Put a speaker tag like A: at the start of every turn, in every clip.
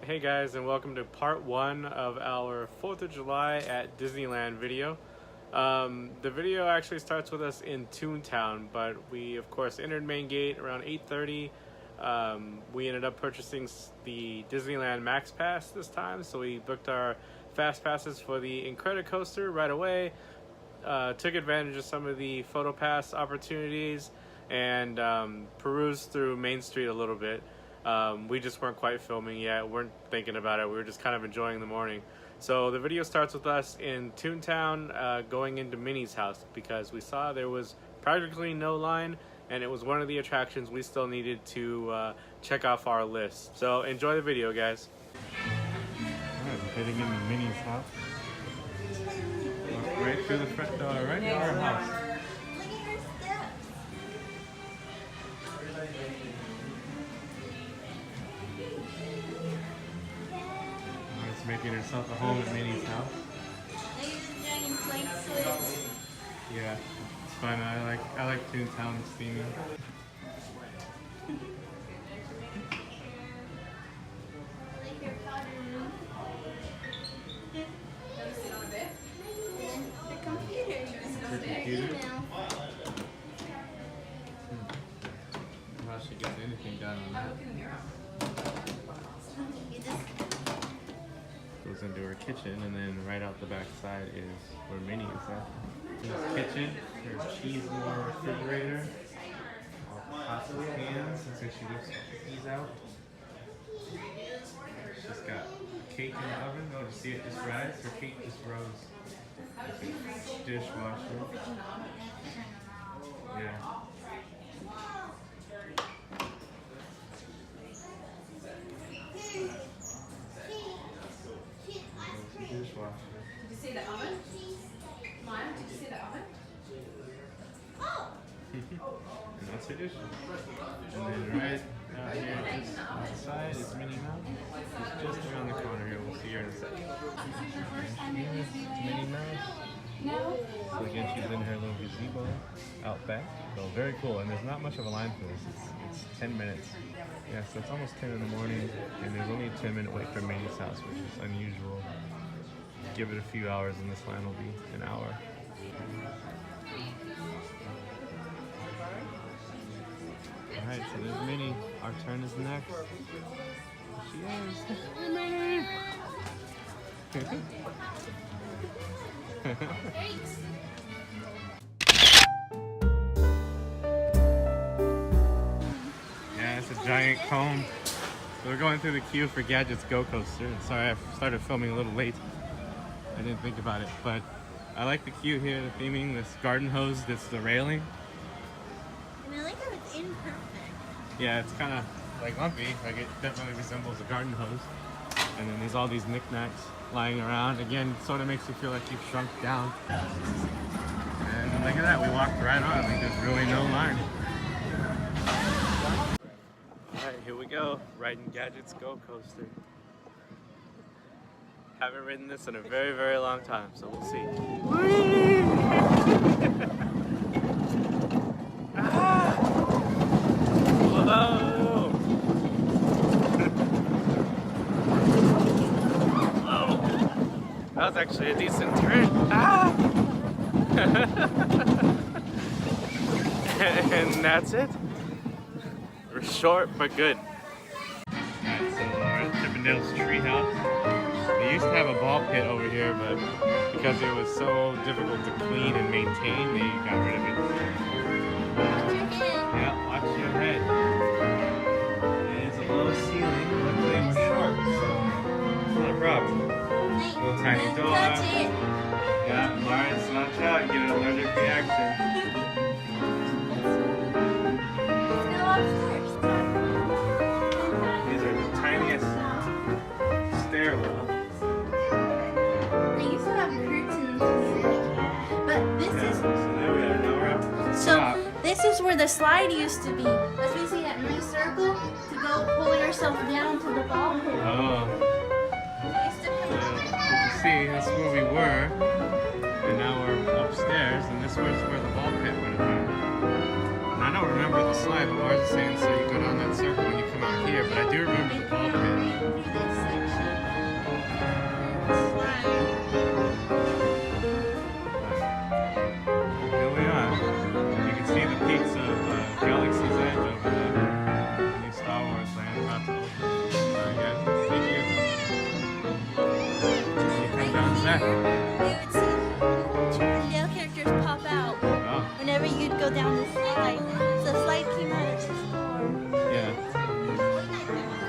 A: Hey guys, and welcome to part 1 of our 4th of July at Disneyland video. The video actually starts with us in Toontown, but we of course entered Main Gate around 8:30. We ended up purchasing the Disneyland MaxPass this time, so we booked our fast passes for the Incredicoaster right away. Took advantage of some of the photo pass opportunities and perused through Main Street a little bit. We just weren't quite filming yet, weren't thinking about it, we were just kind of enjoying the morning. So the video starts with us in Toontown going into Minnie's house because we saw there was practically no line and it was one of the attractions we still needed to check off our list. So enjoy the video, guys. Alright, heading into Minnie's house. Walk right through the front door, right to our house. Making herself a home at Minnie's house. Yeah, it's fun. I like Toontown's theming. How she gets anything done on that. Goes into her kitchen, and then right out the back side is where Minnie is at. This kitchen, her cheese refrigerator, all pots and pans, and so she lifts these out. She's got a cake in the oven. Oh, to see it just rise? Her cake just rose. Dishwasher. Yeah. Dishwasher.
B: Did you see the oven? Mom, did you see the oven? Oh!
A: And that's her dish. And then right out here, just outside is Minnie Mouse. She's just around the corner here. We'll see her in a second. Here's Minnie Mouse.
B: No.
A: So again, she's in her little gazebo out back. So very cool. And there's not much of a line for this. It's 10 minutes. Yeah, so it's almost 10 in the morning, and there's only a 10-minute wait for Minnie's house, which is unusual. Give it a few hours and this line will be an hour. Alright, so there's Minnie. Our turn is next. Here she is. Hey, Minnie!
B: Thanks.
A: Yeah, it's a giant cone. So we're going through the queue for Gadget's Go Coaster. And sorry, I started filming a little late. I didn't think about it, but I like the queue here, the theming, this garden hose, that's the railing.
C: And I like how it's imperfect.
A: Yeah, it's kind of like lumpy, like it definitely resembles a garden hose. And then there's all these knickknacks lying around. Again, it sort of makes you feel like you've shrunk down. And look at that, we walked right on, like there's really no line. Alright, here we go, riding Gadget's Go Coaster. Haven't ridden this in a very, very long time, so we'll see. Ah! Whoa! Whoa! That was actually a decent turn. Ah! And that's it. We're short but good. Alright, so we're at Chippendale's Treehouse. They used to have a ball pit over here, but because it was so difficult to clean and maintain, they got rid of it. Yeah, watch your head. It is a low ceiling, but they were short, so it's not a problem. Little tiny dog. Yeah, Lawrence, watch out, you get an allergic reaction. These are the tiniest stairwell.
C: This is where the slide used to be. As we see that nice circle to go pull yourself down to the ball pit.
A: Oh. You see, that's where we were, and now we're upstairs, and this was where the ball pit would have been. And I don't remember the slide, but Lars is saying so you go down that circle when you come out here, but I do remember the ball pit. about to open. Again, thank you. You come down back.
C: You would see Chip and Dale characters pop out
A: Oh,
C: whenever you'd go down the slide. So the slide came out of the store.
A: yeah.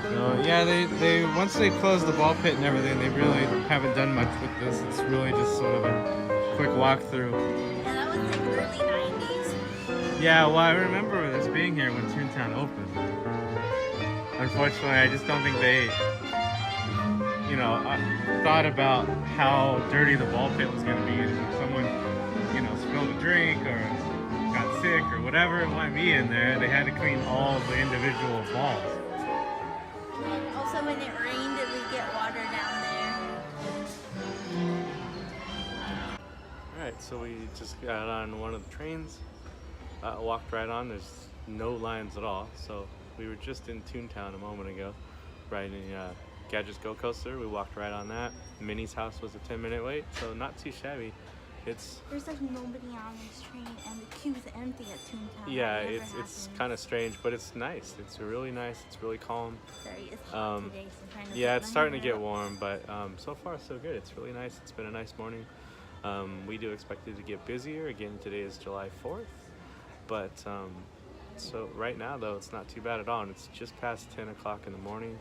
A: So yeah, they once they closed the ball pit and everything, they really haven't done much with this. It's really just sort of a quick walkthrough.
C: And that was like early 90s.
A: Yeah, well, I remember this being here when Toontown opened. Unfortunately, I just don't think they, you know, thought about how dirty the ball pit was going to be. And if someone, you know, spilled a drink or got sick or whatever it might be in there, they had to clean all the individual balls.
C: And also when it rained, it would get water down there.
A: Alright, so we just got on one of the trains, walked right on. There's no lines at all. So we were just in Toontown a moment ago, riding Gadget's Go Coaster. We walked right on that. Minnie's house was a 10-minute wait, so not too shabby.
C: There's like nobody on this train, and the queue's empty at Toontown.
A: Yeah, it's kind of strange, but it's nice. It's really nice. It's really calm.
C: Sorry, it's hot today, so I'm trying to
A: Yeah,
C: put
A: it's
C: my
A: starting to
C: hair
A: get
C: up.
A: warm, but so far so good. It's really nice. It's been a nice morning. We do expect it to get busier. Again, today is July 4th, but so right now though, it's not too bad at all, and it's just past 10 o'clock in the morning.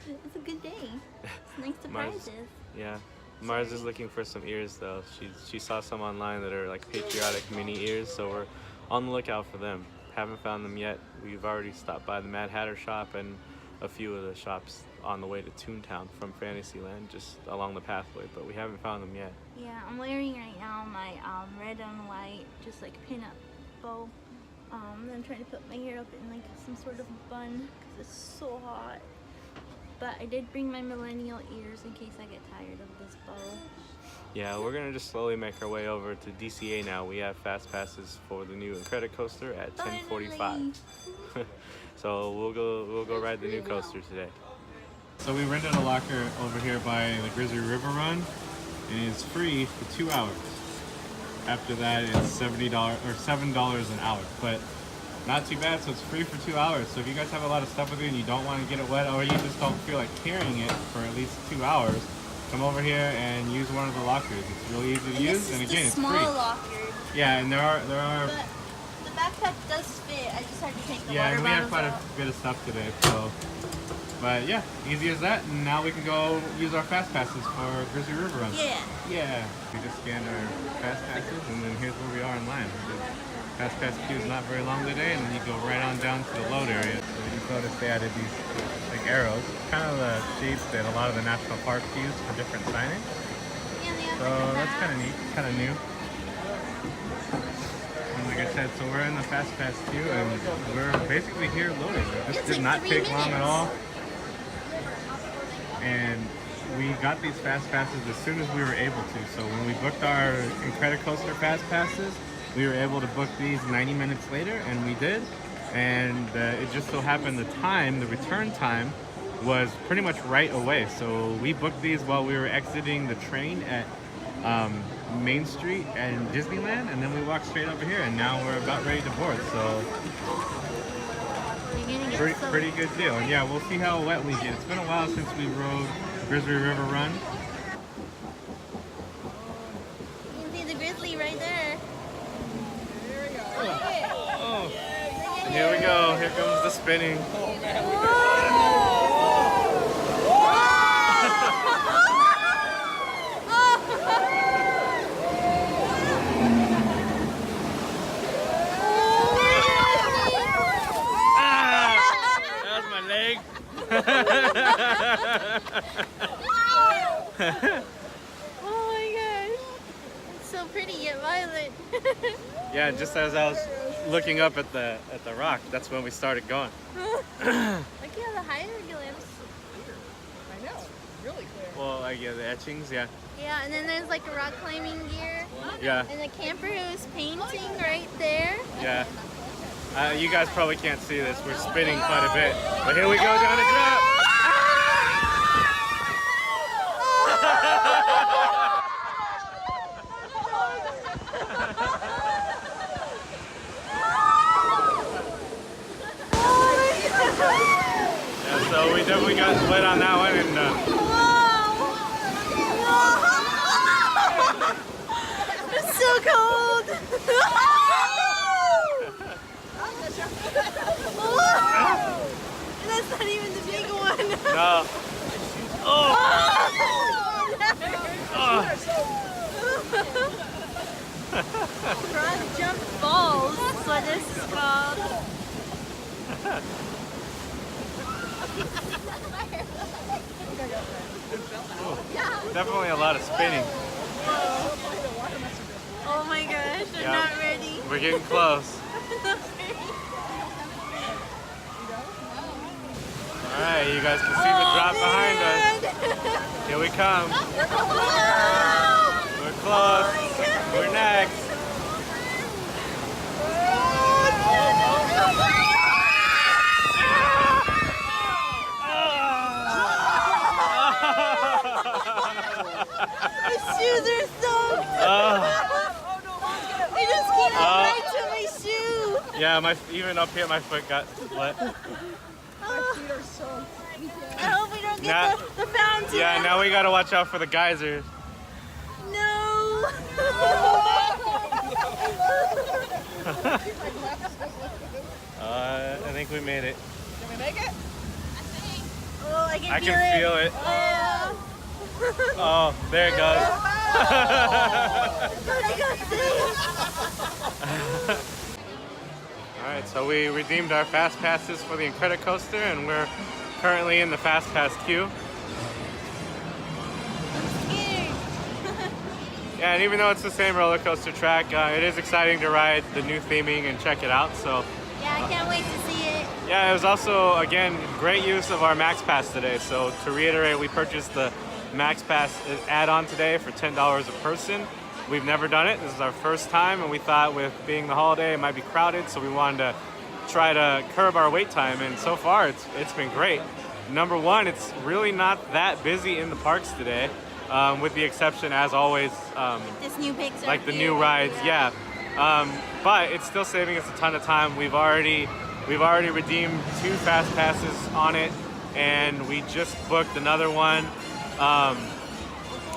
C: It's a good day. It's nice surprises.
A: Yeah. Mars is looking for some ears though. She saw some online that are like patriotic mini ears, so we're on the lookout for them. Haven't found them yet. We've already stopped by the Mad Hatter shop and a few of the shops on the way to Toontown from Fantasyland, just along the pathway, but we haven't found them yet.
C: Yeah, I'm wearing right now my red on white, just like pin-up bow. I'm trying to put my hair up in like some sort of bun because it's so hot. But I did bring my millennial ears in case I get tired of this bow.
A: Yeah, we're gonna just slowly make our way over to DCA now. We have fast passes for the new Incredicoaster at 10:45. So we'll go ride the new coaster today. So we rented a locker over here by the Grizzly River Run, and it's free for 2 hours. After that, it's $70 or $7 an hour, but not too bad. So it's free for 2 hours. So if you guys have a lot of stuff with you and you don't want to get it wet, or you just don't feel like carrying it for at least 2 hours, come over here and use one of the lockers. It's really easy to use, and again, it's free.
C: Small locker.
A: Yeah, and there are.
C: But the backpack does fit. I just had to take the
A: Yeah,
C: water
A: and we have
C: bottles
A: quite a
C: out.
A: bit of stuff today, so. But yeah, easy as that, and now we can go use our fast passes for Grizzly River Run.
C: Yeah.
A: Yeah. We just scanned our fast passes, and then here's where we are in line. The fast pass queue is not very long today, and then you go right on down to the load area. So you notice they added these like arrows, kind of the shapes that a lot of the national parks use for different signage.
C: Yeah, they have
A: So
C: like a
A: that's
C: map.
A: kind of neat, kind of new. And like I said, so we're in the fast pass queue, and we're basically here loading. This
C: It's
A: did
C: like
A: not
C: 3
A: take long at
C: minutes.
A: all. And we got these fast passes as soon as we were able to. So when we booked our Incredicoaster fast passes, we were able to book these 90 minutes later, and we did. And it just so happened the return time was pretty much right away. So we booked these while we were exiting the train at Main Street and Disneyland, and then we walked straight over here, and now we're about ready to board. So
C: You're gonna get soaked.
A: pretty good deal. And yeah, we'll see how wet we get. It's been a while since we rode Grizzly River Run.
C: You can see the grizzly right there.
A: Oh, here we go. Here comes the spinning. That was my leg.
C: Oh my gosh. It's so pretty yet violent.
A: Yeah, just as I was looking up at the rock, that's when we started going.
C: Look at the hieroglyphs.
D: I know, really clear.
A: Well, like yeah, the etchings, yeah,
C: Yeah, and then there's like a rock climbing gear.
A: yeah,
C: And the camper who's painting right there.
A: yeah. You guys probably can't see this. We're spinning quite a bit, but here we go down a drop. So we definitely got lit on that one, and
C: it's so cold. That's not even the big one.
A: no. Oh.
C: Run, jump, balls. That's what this is called.
A: Definitely a lot of spinning.
C: Oh my gosh, I'm
A: Yeah.
C: not ready.
A: We're getting close. Alright, you guys can see the drop behind us. Here we come. We're close. We're next.
C: My shoes are soaked. They just came right to my shoe.
A: Yeah, even up here, my foot got wet.
D: My feet are soaked.
C: I hope we don't get
A: Now-
C: the fountain.
A: Yeah, now we gotta watch out for the geysers.
C: No.
A: I think we made it.
D: Can we make it?
C: Oh, I
A: I
C: can
A: can feel it.
C: Yeah.
A: Oh, there it goes. Alright, so we redeemed our fast passes for the Incredicoaster, and we're currently in the fast pass queue. Yeah, and even though it's the same roller coaster track, it is exciting to ride the new theming and check it out. So
C: Yeah, I can't wait to see it.
A: yeah, it was also, again, great use of our MaxPass today. So to reiterate, we purchased the MaxPass add-on today for $10 a person. We've never done it. This is our first time, and we thought with being the holiday, it might be crowded, so we wanted to try to curb our wait time, and so far it's been great. Number one, it's really not that busy in the parks today, with the exception, as always,
C: This new Pixar.
A: like the new rides, yeah. But it's still saving us a ton of time. We've already redeemed 2 fast passes on it, and we just booked another one.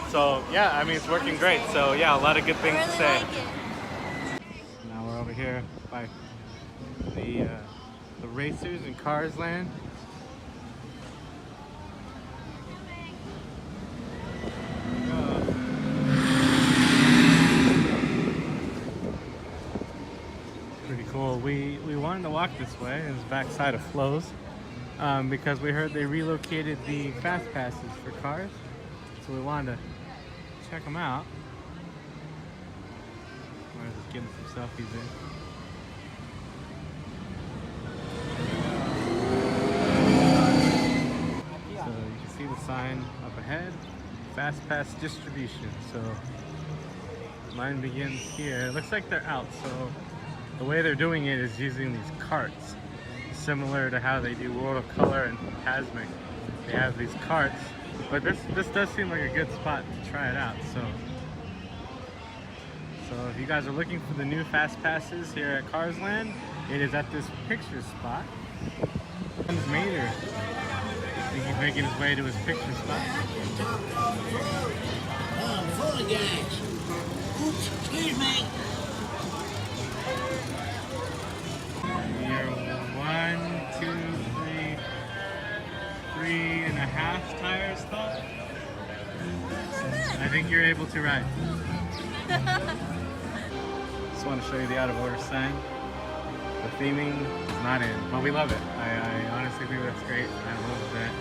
A: So yeah, I mean, it's working great. So yeah, a lot of good things to say.
C: Like it.
A: Now we're over here by the racers in Cars Land. Pretty cool. We wanted to walk this way. It's backside of Flo's because we heard they relocated the fast passes for cars, so we wanted to check them out. We're just getting some selfies in. So you can see the sign up ahead, Fast Pass Distribution. So mine begins here. It looks like they're out, so the way they're doing it is using these carts, similar to how they do World of Color and Cosmic. They have these carts, but this does seem like a good spot to try it out. So if you guys are looking for the new Fast Passes here at Cars Land, it is at this picture spot. Mater, I think he's making his way to his picture spot.
E: Fully guys. Oops, excuse me.
A: You're 1, 2, 3, 3.5 tires thought. I think you're able to ride. Just want to show you the out of order sign. The theming is not in, but we love it. I honestly think that's great. I love that.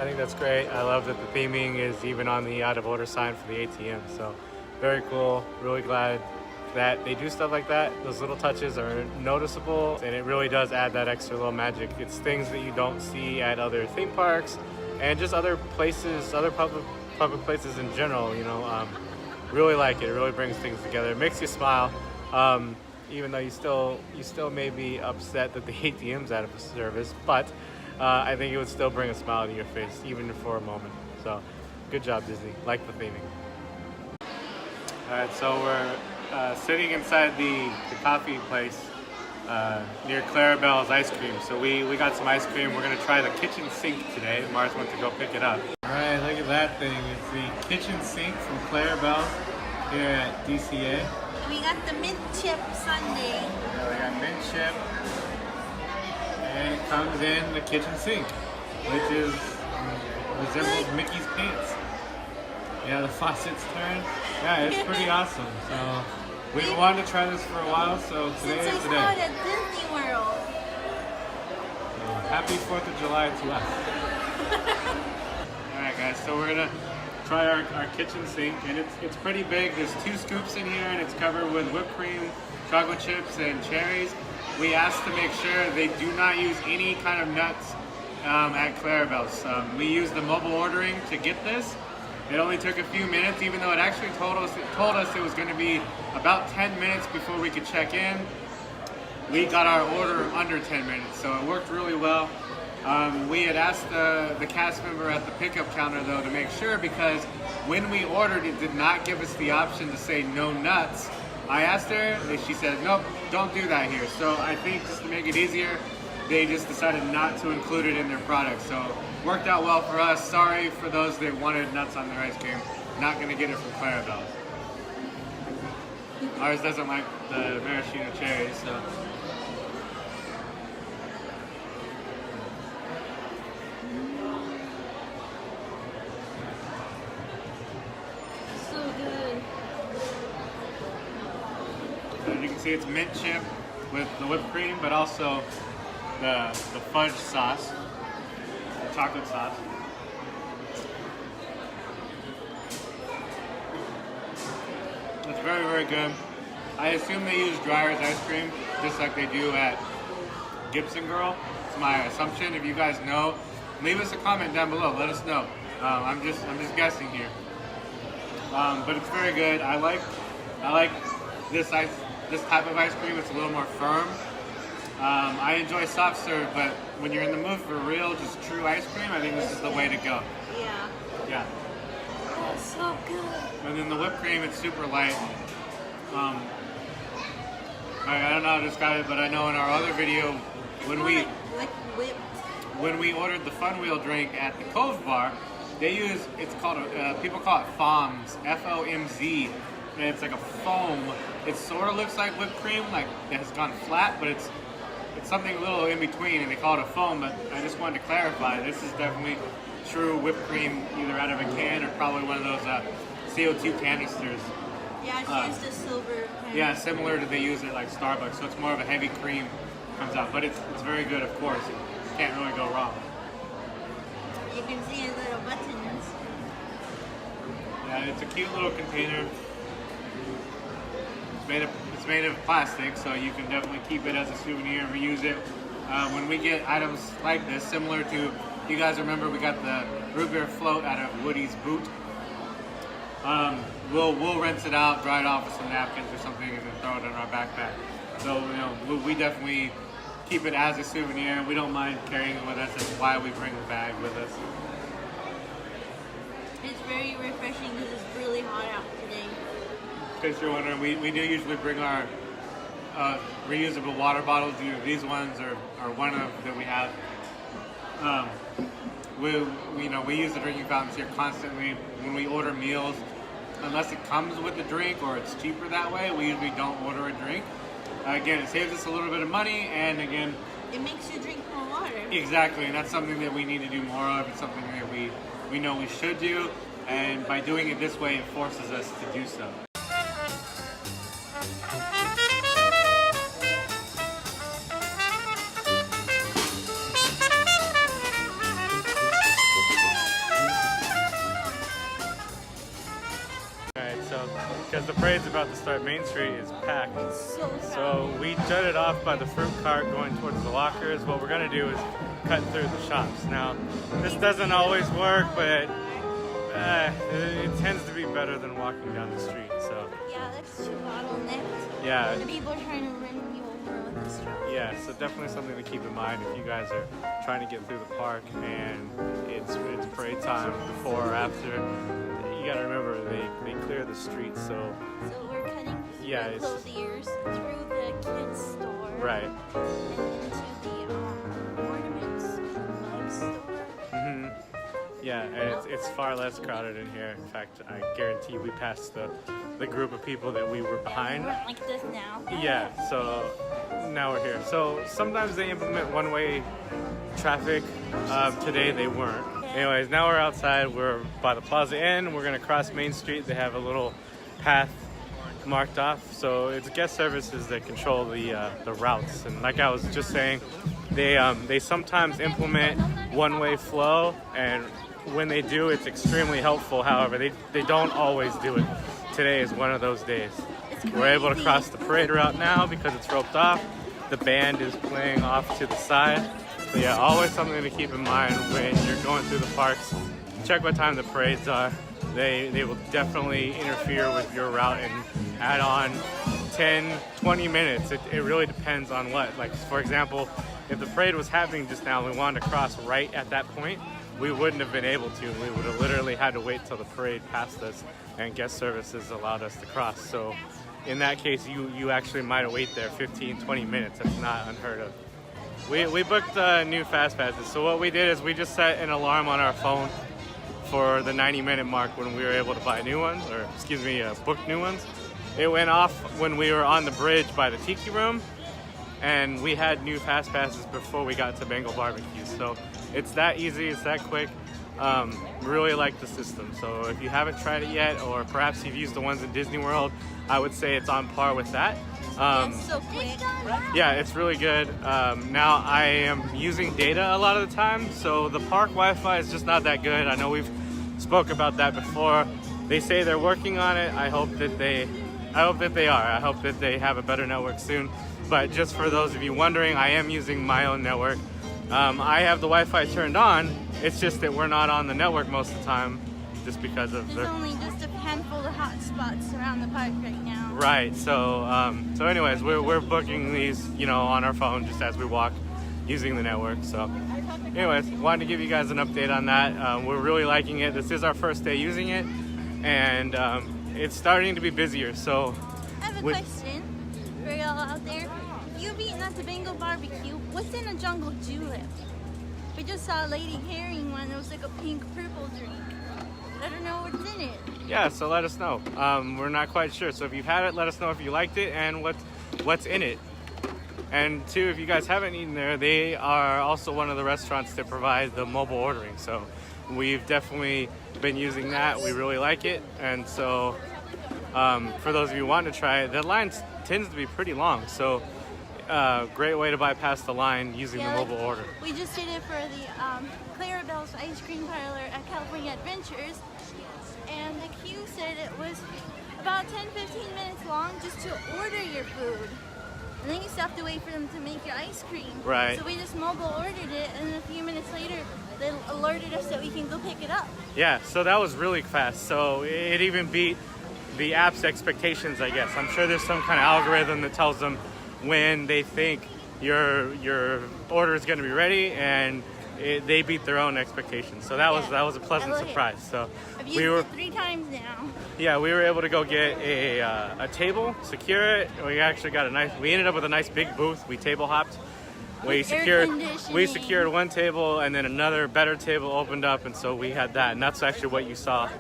A: I think that's great. I love that the theming is even on the out of order sign for the ATM. So very cool. Really glad that they do stuff like that. Those little touches are noticeable, and it really does add that extra little magic. It's things that you don't see at other theme parks and just other places, other public places in general. You know, really like it. It really brings things together. It makes you smile. Even though you still may be upset that the ATM's out of service, but I think it would still bring a smile to your face, even for a moment. So, good job, Disney. Like the theming. All right, so we're sitting inside the coffee place, near Clarabelle's Ice Cream. So we got some ice cream. We're gonna try the kitchen sink today. Mars went to go pick it up. All right, look at that thing. It's the kitchen sink from Clarabelle's here at DCA.
C: We got the mint chip sundae.
A: Yeah, we got mint chip, and it comes in the kitchen sink, which is resembles Mickey's pants. Yeah, the faucets turn. Yeah, it's pretty awesome. So we wanted to try this for a while, so today is the day.
C: Since I saw it at Disney World.
A: So, happy 4th of July to us. Alright guys, so we're gonna try our kitchen sink, and it's pretty big. There's 2 scoops in here, and it's covered with whipped cream, chocolate chips, and cherries. We asked to make sure they do not use any kind of nuts at Clarabelle's. We used the mobile ordering to get this. It only took a few minutes, even though it actually told us it was going to be about 10 minutes before we could check in. We got our order under 10 minutes, so it worked really well. We had asked the cast member at the pickup counter though to make sure, because when we ordered, it did not give us the option to say no nuts. I asked her, and she said, nope, don't do that here. So I think just to make it easier, they just decided not to include it in their product. So worked out well for us. Sorry for those that wanted nuts on their ice cream. Not gonna get it from Clarabelle's. Ours doesn't like the maraschino cherries, so.
C: So good.
A: So as you can see, it's mint chip with the whipped cream, but also the fudge sauce, the chocolate sauce. It's very, very good. I assume they use Dreyer's ice cream just like they do at Gibson Girl. It's my assumption. If you guys know, leave us a comment down below. Let us know. I'm just guessing here. But it's very good. I like this type of ice cream. It's a little more firm. I enjoy soft serve, but when you're in the mood for real, just true ice cream, I think this is the way to go.
C: Yeah.
A: Yeah.
C: That's so good.
A: And then the whipped cream, it's super light. I don't know how to describe it, but I know in our other video, when we ordered the Fun Wheel drink at the Cove Bar, they use, people call it FOMZ, F-O-M-Z, and it's like a foam. It sort of looks like whipped cream, like it has gone flat, but it's something a little in between, and they call it a foam. But I just wanted to clarify, this is definitely true whipped cream, either out of a can or probably one of those CO2 canisters.
C: Yeah, she used a silver pen.
A: Yeah, similar to they use it like Starbucks, so it's more of a heavy cream comes out, but it's very good, of course. You can't really go wrong.
C: You can see his little buttons.
A: Yeah, it's a cute little container. It's made of plastic, so you can definitely keep it as a souvenir and reuse it. When we get items like this, similar to, you guys remember we got the root beer float out of Woody's boot. We'll rinse it out, dry it off with some napkins or something, and then throw it in our backpack. So we definitely keep it as a souvenir. We don't mind carrying it with us. That's why we bring the bag with us.
C: It's very refreshing because it's really hot out today.
A: In case you're wondering, we do usually bring our reusable water bottles. These ones are one of that we have. We use the drinking fountains here constantly when we order meals. Unless it comes with a drink or it's cheaper that way, we usually don't order a drink. Again, it saves us a little bit of money, and again,
C: it makes you drink more water.
A: Exactly, and that's something that we need to do more of. It's something that we know we should do, and by doing it this way, it forces us to do so. Because the parade's about to start, Main Street is packed. So we jutted off by the fruit cart going towards the lockers. What we're going to do is cut through the shops. Now, this doesn't always work, but it tends to be better than walking down the street. So
C: yeah, that's too bottlenecked.
A: Yeah.
C: The people are trying to run you over with the straw.
A: Yeah, so definitely something to keep in mind if you guys are trying to get through the park and it's parade time before or after. You gotta remember they clear the streets, so
C: we're cutting
A: yeah,
C: through clothiers, through the kids store,
A: Right.
C: And into the ornaments bug store.
A: Yeah, and it's far less crowded in here. In fact, I guarantee we passed the group of people that we were behind.
C: We're like this now.
A: Yeah, so now we're here. So sometimes they implement one-way traffic. Today they weren't. Anyways, now we're outside. We're by the Plaza Inn. We're gonna cross Main Street. They have a little path marked off. So it's guest services that control the routes. And like I was just saying, they sometimes implement one-way flow, and when they do, it's extremely helpful. However, they don't always do it. Today is one of those days. We're able to cross the parade route now because it's roped off. The band is playing off to the side. So yeah, always something to keep in mind when you're going through the parks. Check what time the parades are. They will definitely interfere with your route and add on 10, 20 minutes. It really depends on what. Like, for example, if the parade was happening just now and we wanted to cross right at that point, we wouldn't have been able to. We would have literally had to wait till the parade passed us and guest services allowed us to cross. So in that case, you actually might wait there 15, 20 minutes. That's not unheard of. We booked new fast passes. So what we did is we just set an alarm on our phone for the 90-minute mark when we were able to buy new ones, or excuse me, book new ones. It went off when we were on the bridge by the Tiki Room, and we had new fast passes before we got to Bengal Barbecue. So it's that easy, it's that quick. Really like the system. So if you haven't tried it yet, or perhaps you've used the ones in Disney World, I would say it's on par with that.
C: It's so quick.
A: Yeah, it's really good. Now I am using data a lot of the time, so the park Wi-Fi is just not that good. I know we've spoke about that before. They say they're working on it. I hope that they are. I hope that they have a better network soon. But just for those of you wondering, I am using my own network. I have the Wi-Fi turned on. It's just that we're not on the network most of the time, just because of
C: There's only just a handful of hot spots around the park right now.
A: Right. So anyways, we're booking these, on our phone just as we walk, using the network. So anyways, wanted to give you guys an update on that. We're really liking it. This is our first day using it, and it's starting to be busier. So
C: I have a question for y'all out there. If you've eaten at the Bengal Barbecue, what's in a jungle julep? We just saw a lady carrying one. It was like a pink purple drink. I don't know what's in it.
A: Yeah, so let us know. We're not quite sure. So if you've had it, let us know if you liked it and what's in it. And two, if you guys haven't eaten there, they are also one of the restaurants that provide the mobile ordering. So we've definitely been using that. We really like it. And so for those of you who want to try it, the line tends to be pretty long. So great way to bypass the line using the mobile order.
C: We just did it for the Clarabelle's Ice Cream Parlor at California Adventures, and the queue said it was about 10-15 minutes long just to order your food. And then you still have to wait for them to make your ice cream.
A: Right.
C: So we just mobile ordered it, and a few minutes later, they alerted us that we can go pick it up.
A: Yeah, so that was really fast. So it even beat the app's expectations, I guess. I'm sure there's some kind of algorithm that tells them when they think your order is going to be ready, and they beat their own expectations. So that was a pleasant surprise. So
C: I've used it 3 times now.
A: Yeah, we were able to go get a table, secure it. We actually got we ended up with a nice big booth. We table hopped. We secured one table, and then another better table opened up, and so we had that. And that's actually what you saw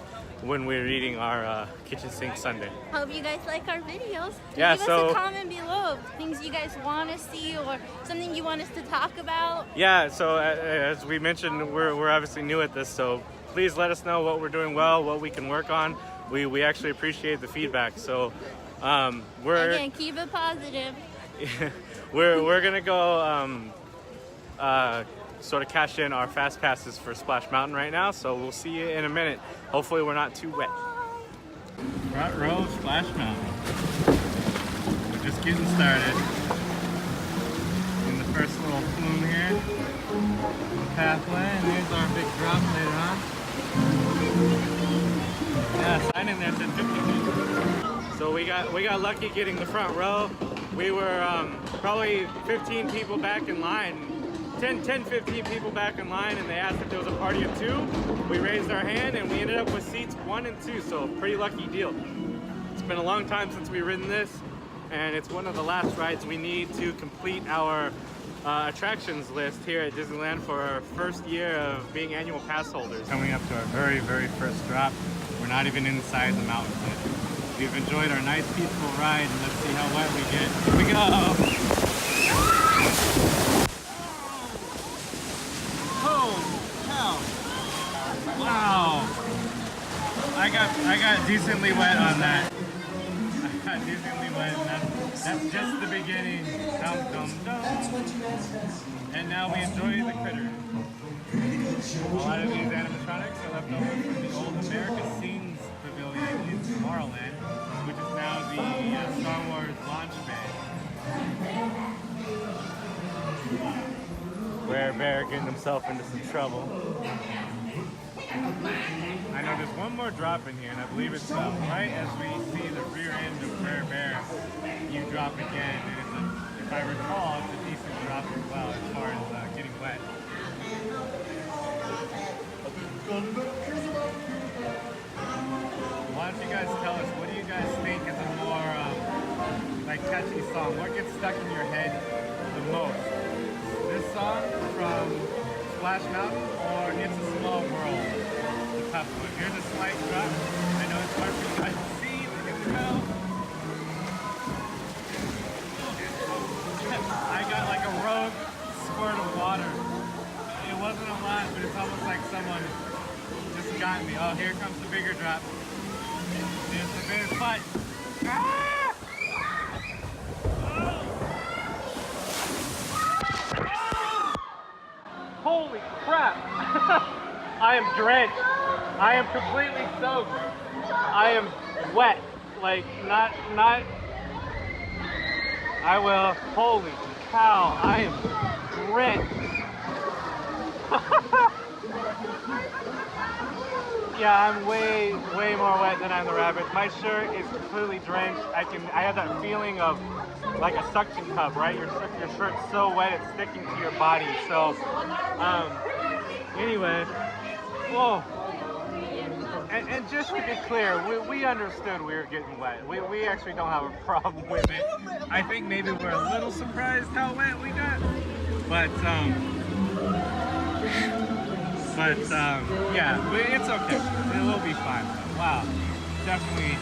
A: when we were eating our kitchen sink sundae.
C: Hope you guys like our videos.
A: Yeah,
C: Give us a comment below of things you guys want to see or something you want us to talk about.
A: Yeah, so as we mentioned, we're obviously new at this, so please let us know what we're doing well, what we can work on. We actually appreciate the feedback. So
C: again, keep it positive.
A: we're gonna go sort of cash in our fast passes for Splash Mountain right now, so we'll see you in a minute. Hopefully we're not too wet. Front row Splash Mountain. We're just getting started. In the first little flume here, pathway, and there's our big drop later on. Yeah, sign in there said 50 minutes. So we got lucky getting the front row. We were probably 15 people back in line. 10-15 people back in line, and they asked if there was a party of 2. We raised our hand and we ended up with seats 1 and 2, so pretty lucky deal. It's been a long time since we've ridden this, and it's one of the last rides we need to complete our attractions list here at Disneyland for our first year of being annual pass holders. Coming up to our very first drop. We're not even inside the mountains yet. We've enjoyed our nice peaceful ride, and let's see how wet we get. Here we go! Holy cow! Wow! I got decently wet on that. I got decently wet, and that's just the beginning. Dum dum dum. And now we enjoy the critter. A lot of these animatronics are left over from the old America Scenes Pavilion in Tomorrowland, which is now the Star Wars launch bay. Where Bear getting himself into some trouble. I know there's one more drop in here, and I believe it's right as we see the rear end of Bear, you drop again, and if I recall, it's a decent drop as well as far as getting wet. Why don't you guys tell us, what do you guys think is a more like catchy song? What gets stuck in your head the most? This song from Splash Mountain or It's a Small World? The tough one. Here's a slight drop. I know it's hard for you guys to see, but here we go. I got like a rogue squirt of water. It wasn't a lot, but it's almost like someone just got me. Oh, here comes the bigger drop. There's the big butt. Ah! Holy crap! I am drenched. I am completely soaked. I am wet. Like, not. I will. Holy cow! I am drenched. Yeah, I'm way more wet than I'm the rabbit. My shirt is completely drenched. I have that feeling of like a suction cup, right? Your shirt's so wet it's sticking to your body. So, anyway, whoa. And just to be clear, we understood we were getting wet. We actually don't have a problem with it. I think maybe we're a little surprised how wet we got, but yeah, it's okay. It will be fine. Wow, definitely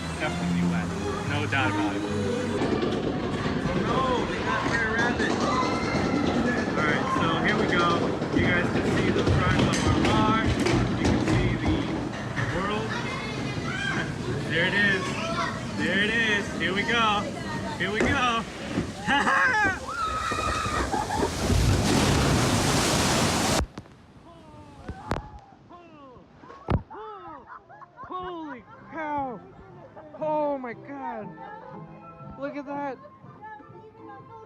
A: wet. No doubt about it. No, they got Bear Rabbit. All right, so here we go. You guys can see the front of our bar. You can see the world. There it is. There it is. Here we go. Here we go. Ha ha! Holy cow! Oh my god! Look at that!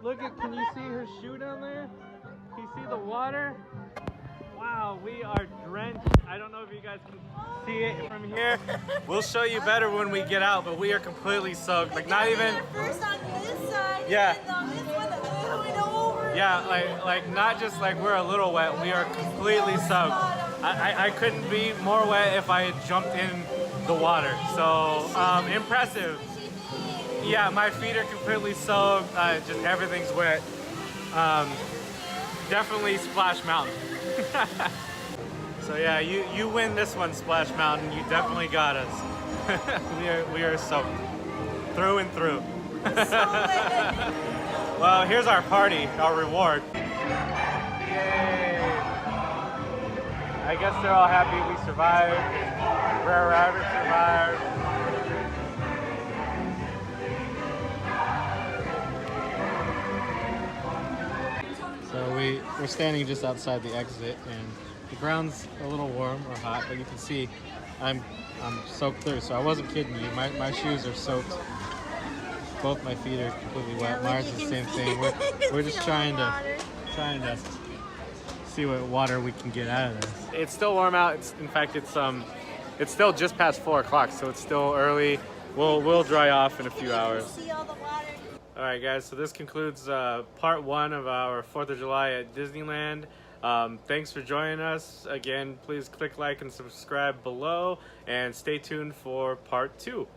A: Look at, can you see her shoe down there? Can you see the water? Wow, we are drenched. I don't know if you guys can see it from here. We'll show you better when we get out, but we are completely soaked. Like not even.
C: First on this side,
A: yeah.
C: and on this one that's going over.
A: Yeah, like not just like we're a little wet. We are completely soaked. I couldn't be more wet if I had jumped in the water. So impressive. Yeah, my feet are completely soaked. Just everything's wet. Definitely Splash Mountain. So yeah, you win this one, Splash Mountain. You definitely got us. we are soaked through and through. Well, here's our party, our reward. Yay! I guess they're all happy we survived. Rare Rabbit survived. So we're standing just outside the exit, and the ground's a little warm or hot, but you can see I'm soaked through. So I wasn't kidding you. My shoes are soaked. Both my feet are completely wet. Mars is the same thing. We're just trying to see what water we can get out of this. It's still warm out. In fact, it's still just past 4 o'clock, so it's still early. We'll dry off in a few hours.
C: See all the water.
A: All right, guys. So this concludes part 1 of our 4th of July at Disneyland. Thanks for joining us. Again, please click like and subscribe below, and stay tuned for part 2.